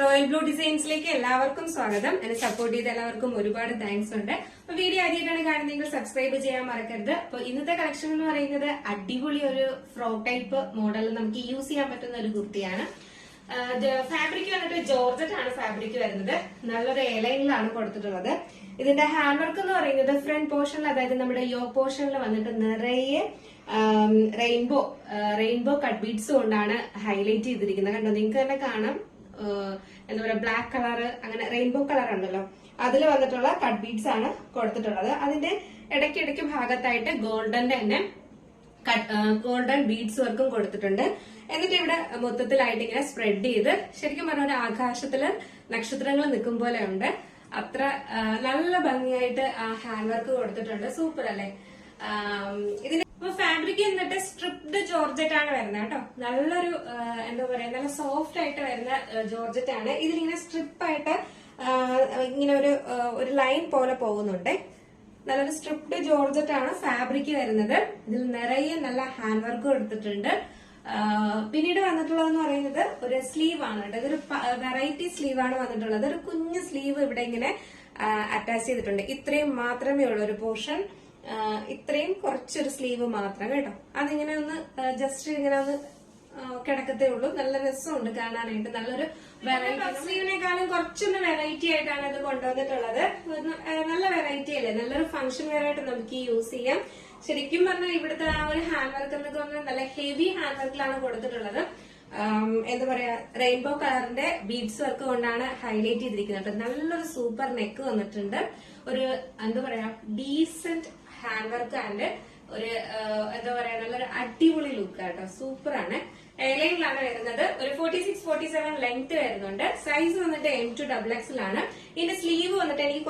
Royal blue ഡിസൈൻസിലേക്ക് എല്ലാവർക്കും സ്വാഗതം. എന്നെ സപ്പോർട്ട് ചെയ്ത എല്ലാവർക്കും ഒരുപാട് താങ്ക്സ് ഉണ്ട്. അപ്പൊ വീഡിയോ ആദ്യമായിട്ടാണ് കാണുന്നതെങ്കിൽ സബ്സ്ക്രൈബ് ചെയ്യാൻ മറക്കരുത്. അപ്പൊ ഇന്നത്തെ കളക്ഷൻ എന്ന് പറയുന്നത് അടിപൊളി ഒരു ഫ്രോക്ക് ടൈപ്പ് മോഡൽ നമുക്ക് യൂസ് ചെയ്യാൻ പറ്റുന്ന ഒരു കുർത്തിയാണ്. ഫാബ്രിക് വന്നിട്ട് ജോർജറ്റ് ആണ് ഫാബ്രിക് വരുന്നത്. നല്ലൊരു എലൈനിലാണ് കൊടുത്തിട്ടുള്ളത്. ഇതിന്റെ ഹാൻഡ് വർക്ക് എന്ന് പറയുന്നത് ഫ്രണ്ട് പോർഷനിൽ, അതായത് നമ്മുടെ യോ പോർഷനിൽ വന്നിട്ട് നിറയെ റെയിൻബോ കട്ട് ബീഡ്സ് കൊണ്ടാണ് ഹൈലൈറ്റ് ചെയ്തിരിക്കുന്നത്. കണ്ടോ, നിങ്ങൾക്ക് തന്നെ കാണാം. എന്താ പറയാ, ബ്ലാക്ക് കളർ, അങ്ങനെ റെയിൻബോ കളർ ഉണ്ടല്ലോ, അതിൽ വന്നിട്ടുള്ള കട്ട് ബീഡ്സ് ആണ് കൊടുത്തിട്ടുള്ളത്. അതിന്റെ ഇടയ്ക്കിടയ്ക്ക് ഭാഗത്തായിട്ട് ഗോൾഡൻ ബീഡ്സ് വർക്കും കൊടുത്തിട്ടുണ്ട്. എന്നിട്ട് ഇവിടെ മൊത്തത്തിലായിട്ട് ഇങ്ങനെ സ്പ്രെഡ് ചെയ്ത്, ശരിക്കും പറഞ്ഞ ഒരു ആകാശത്തില് നക്ഷത്രങ്ങൾ നിൽക്കും പോലെ ഉണ്ട്. അത്ര നല്ല ഭംഗിയായിട്ട് ഹാൻഡ് വർക്ക് കൊടുത്തിട്ടുണ്ട്. സൂപ്പർ അല്ലേ? ഇതിന് ഫാബ്രിക് എന്നിട്ട് സ്ട്രിപ്ഡ് ജോർജറ്റ് ആണ് വരുന്നത് കേട്ടോ. നല്ലൊരു എന്താ പറയാ, നല്ല സോഫ്റ്റ് ആയിട്ട് വരുന്ന ജോർജറ്റ് ആണ്. ഇതിലിങ്ങനെ സ്ട്രിപ്പ് ആയിട്ട് ഇങ്ങനെ ഒരു ലൈൻ പോലെ പോകുന്നുണ്ട്. നല്ലൊരു സ്ട്രിപ്ഡ് ജോർജറ്റ് ആണ് ഫാബ്രിക് വരുന്നത്. ഇതിൽ നിറയെ നല്ല ഹാൻഡ് വർക്ക് കൊടുത്തിട്ടുണ്ട്. പിന്നീട് വന്നിട്ടുള്ളതെന്ന് പറയുന്നത് ഒരു സ്ലീവ് ആണ് കേട്ടോ. ഇതൊരു വെറൈറ്റി സ്ലീവ് ആണ് വന്നിട്ടുള്ളത്. ഒരു കുഞ്ഞു സ്ലീവ് ഇവിടെ ഇങ്ങനെ അറ്റാച്ച് ചെയ്തിട്ടുണ്ട്. ഇത്രയും മാത്രമേ ഉള്ളൂ ഒരു പോർഷൻ. ഇത്രയും കുറച്ചൊരു സ്ലീവ് മാത്രം കേട്ടോ. അതിങ്ങനെ ഒന്ന് ജസ്റ്റ് ഇങ്ങനെ ഒന്ന് കിടക്കത്തേ ഉള്ളൂ. നല്ല രസമുണ്ട് കാണാനായിട്ട്. നല്ലൊരു വെറൈറ്റി, സ്ലീവിനേക്കാളും കുറച്ചൊന്ന് വെറൈറ്റി ആയിട്ടാണ് ഇത് കൊണ്ടുവന്നിട്ടുള്ളത്. നല്ല വെറൈറ്റി അല്ലേ? നല്ലൊരു ഫംഗ്ഷൻ വെയർ ആയിട്ട് നമുക്ക് യൂസ് ചെയ്യാം. ശരിക്കും പറഞ്ഞാൽ ഇവിടുത്തെ ആ ഒരു ഹാൻഡ് വർക്ക് എന്നൊക്കെ പറഞ്ഞാൽ നല്ല ഹെവി ഹാൻഡ് വർക്കിലാണ് കൊടുത്തിട്ടുള്ളത്. എന്താ പറയാ, റെയിൻബോ കളറിന്റെ ബീഡ്സ് വർക്ക് കൊണ്ടാണ് ഹൈലൈറ്റ് ചെയ്തിരിക്കുന്നത്. നല്ലൊരു സൂപ്പർ നെക്ക് വന്നിട്ടുണ്ട്. ഒരു എന്താ പറയാ, ഡീസന്റ് ഹാൻഡ് വർക്ക് ആൻഡ് ഒരു എന്താ പറയാ, നല്ലൊരു അടിപൊളി ലുക്ക് ആട്ടോ. സൂപ്പർ ആണ്. എയർലൈനിലാണ് വരുന്നത്. ഒരു 46-47 ലെങ്ത് വരുന്നുണ്ട്. സൈസ് വന്നിട്ട് M2XX ആണ്. ഇതിന്റെ സ്ലീവ് വന്നിട്ട് എനിക്ക്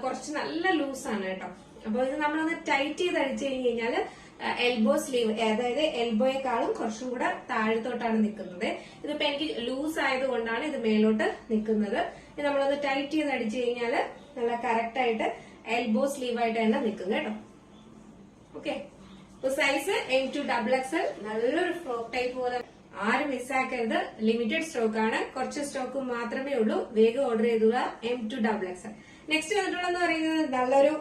കുറച്ച് നല്ല ലൂസ് ആണ് കേട്ടോ. അപ്പൊ ഇത് നമ്മളൊന്ന് ടൈറ്റ് ചെയ്ത് അടിച്ചു കഴിഞ്ഞ് കഴിഞ്ഞാല് എൽബോ സ്ലീവ്, അതായത് എൽബോയെക്കാളും കുറച്ചും കൂടെ താഴത്തോട്ടാണ് നിൽക്കുന്നത്. ഇതിപ്പോ എനിക്ക് ലൂസ് ആയതുകൊണ്ടാണ് ഇത് മേലോട്ട് നിൽക്കുന്നത്. ഇത് നമ്മളൊന്ന് ടൈറ്റ് ചെയ്ത് അടിച്ചു കഴിഞ്ഞാല് നല്ല കറക്റ്റ് ആയിട്ട് എൽബോ സ്ലീവ് ആയിട്ട് തന്നെ നിൽക്കും കേട്ടോ. Okay, size M2XX. നല്ലൊരു ഫ്രോക്ക് ടൈപ്പ് പോലെ. ആരും മിസ്സാക്കരുത്. ലിമിറ്റഡ് സ്റ്റോക്ക് ആണ്. കുറച്ച് സ്റ്റോക്ക് മാത്രമേ ഉള്ളൂ. വേഗം ഓർഡർ ചെയ്തുക. M2XX. നെക്സ്റ്റ് വന്നിട്ടുള്ളതെന്ന് പറയുന്നത് നല്ലൊരു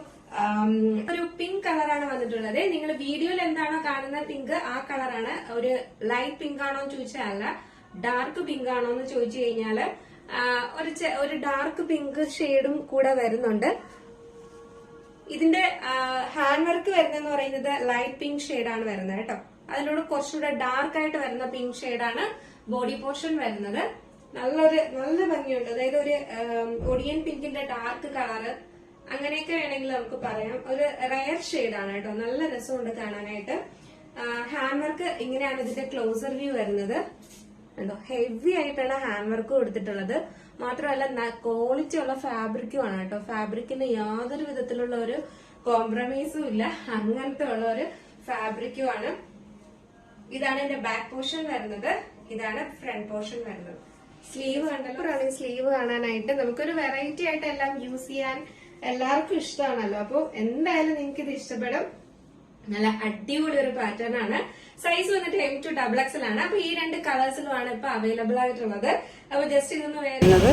പിങ്ക് കളറാണ് വന്നിട്ടുള്ളത്. നിങ്ങൾ വീഡിയോയിൽ എന്താണോ കാണുന്ന പിങ്ക്, ആ കളറാണ്. ഒരു ലൈറ്റ് പിങ്ക് ആണോ എന്ന് ചോദിച്ചാൽ അല്ല, ഡാർക്ക് പിങ്ക് ആണോ എന്ന് ചോദിച്ചു കഴിഞ്ഞാല് ഒരു ഡാർക്ക് പിങ്ക് ഷെയ്ഡും കൂടെ വരുന്നുണ്ട്. ഇതിന്റെ ഹാൻഡ് വർക്ക് വരുന്നതെന്ന് പറയുന്നത് ലൈറ്റ് പിങ്ക് ഷെയ്ഡാണ് വരുന്നത് കേട്ടോ. അതിനോട് കുറച്ചുകൂടെ ഡാർക്ക് ആയിട്ട് വരുന്ന പിങ്ക് ഷെയ്ഡാണ് ബോഡി പോർഷൻ വരുന്നത്. നല്ല ഭംഗിയുണ്ട്. അതായത് ഒരു ഒടിയൻ പിങ്കിന്റെ ഡാർക്ക് കളറ്, അങ്ങനെയൊക്കെ വേണമെങ്കിൽ നമുക്ക് പറയാം. ഒരു റയർ ഷെയ്ഡാണ് കേട്ടോ. നല്ല രസമുണ്ട് കാണാനായിട്ട്. ഹാൻഡ് വർക്ക് ഇങ്ങനെയാണ് ഇതിന്റെ ക്ലോസർ വ്യൂ വരുന്നത്. എന്തോ ഹെവി ആയിട്ടാണ് ഹാൻഡ് വർക്ക് കൊടുത്തിട്ടുള്ളത്. മാത്രമല്ല ക്വാളിറ്റി ഉള്ള ഫാബ്രിക്കും ആണ് കേട്ടോ. ഫാബ്രിക്കിന് യാതൊരു വിധത്തിലുള്ള ഒരു കോംപ്രമൈസും ഇല്ല. അങ്ങനത്തെ ഉള്ള ഒരു ഫാബ്രിക്കും ആണ്. ഇതാണ് എന്റെ ബാക്ക് പോർഷൻ വരുന്നത്. ഇതാണ് ഫ്രണ്ട് പോർഷൻ വരുന്നത്. സ്ലീവ് കണ്ടല്ലോ. സ്ലീവ് കാണാനായിട്ട് നമുക്കൊരു വെറൈറ്റി ആയിട്ട് എല്ലാം യൂസ് ചെയ്യാൻ എല്ലാവർക്കും ഇഷ്ടമാണല്ലോ. അപ്പൊ എന്തായാലും നിങ്ങൾക്ക് ഇത് ഇഷ്ടപ്പെടും. നല്ല അടിപൊളി ഒരു പാറ്റേൺ ആണ്. സൈസ് വന്നിട്ട് M2XX ആണ്. അപ്പൊ ഈ രണ്ട് കളേഴ്സിലുമാണ് ഇപ്പൊ അവൈലബിൾ ആയിട്ടുള്ളത്. അപ്പൊ ജസ്റ്റ് ഇതൊന്ന് വരുന്നത്.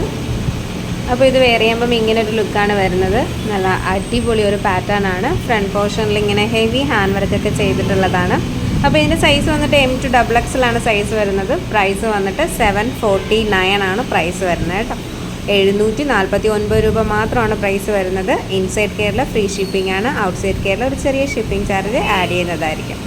അപ്പോൾ ഇത് വെയർ ചെയ്യുമ്പം ഇങ്ങനെ ഒരു ലുക്കാണ് വരുന്നത്. നല്ല അടിപൊളി ഒരു പാറ്റേൺ ആണ്. ഫ്രണ്ട് പോർഷനിൽ ഇങ്ങനെ ഹെവി ഹാൻഡ് വർക്ക് ഒക്കെ ചെയ്തിട്ടുള്ളതാണ്. അപ്പോൾ ഇതിന്റെ സൈസ് വന്നിട്ട് M2XX ആണ് സൈസ് വരുന്നത്. പ്രൈസ് വന്നിട്ട് 749 ആണ് പ്രൈസ് വരുന്നത് കേട്ടോ. 749 രൂപ മാത്രമാണ് പ്രൈസ് വരുന്നത്. ഇൻസൈഡ് കേരള ഫ്രീ ഷിപ്പിംഗ് ആണ്. ഔട്ട്സൈഡ് കേരള ഒരു ചെറിയ ഷിപ്പിംഗ് ചാർജ് ആഡ് ചെയ്യുന്നതായിരിക്കും.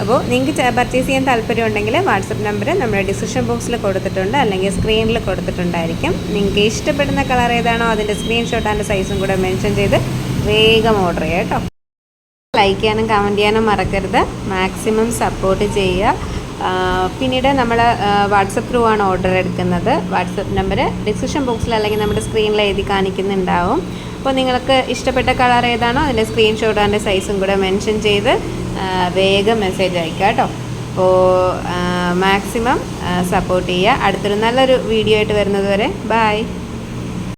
അപ്പോൾ നിങ്ങൾക്ക് പർച്ചേസ് ചെയ്യാൻ താല്പര്യമുണ്ടെങ്കിൽ വാട്സപ്പ് നമ്പർ നമ്മുടെ ഡിസ്ക്രിപ്ഷൻ ബോക്സിൽ കൊടുത്തിട്ടുണ്ട്, അല്ലെങ്കിൽ സ്ക്രീനിൽ കൊടുത്തിട്ടുണ്ടായിരിക്കും. നിങ്ങൾക്ക് ഇഷ്ടപ്പെടുന്ന കളർ ഏതാണോ അതിൻ്റെ സ്ക്രീൻഷോട്ട് ആൻഡ് സൈസും കൂടെ മെൻഷൻ ചെയ്ത് വേഗം ഓർഡർ ചെയ്യുക കേട്ടോ. ലൈക്ക് ചെയ്യാനും കമൻറ്റ് ചെയ്യാനും മറക്കരുത്. മാക്സിമം സപ്പോർട്ട് ചെയ്യുക. പിന്നീട് നമ്മൾ വാട്സപ്പ് ത്രൂ ആണ് ഓർഡർ എടുക്കുന്നത്. വാട്സപ്പ് നമ്പർ ഡിസ്ക്രിപ്ഷൻ ബോക്സിൽ അല്ലെങ്കിൽ നമ്മുടെ സ്ക്രീനിൽ എഴുതി കാണിക്കുന്നുണ്ടാവും. അപ്പോൾ നിങ്ങൾക്ക് ഇഷ്ടപ്പെട്ട കളർ ഏതാണോ അതിൻ്റെ സ്ക്രീൻഷോട്ട് അതിൻ്റെ സൈസും കൂടെ മെൻഷൻ ചെയ്ത് വേഗം മെസ്സേജ് അയക്കുക കേട്ടോ. അപ്പോൾ മാക്സിമം സപ്പോർട്ട് ചെയ്യുക. അടുത്തൊരു നല്ലൊരു വീഡിയോ ആയിട്ട് വരുന്നത് വരെ ബൈ.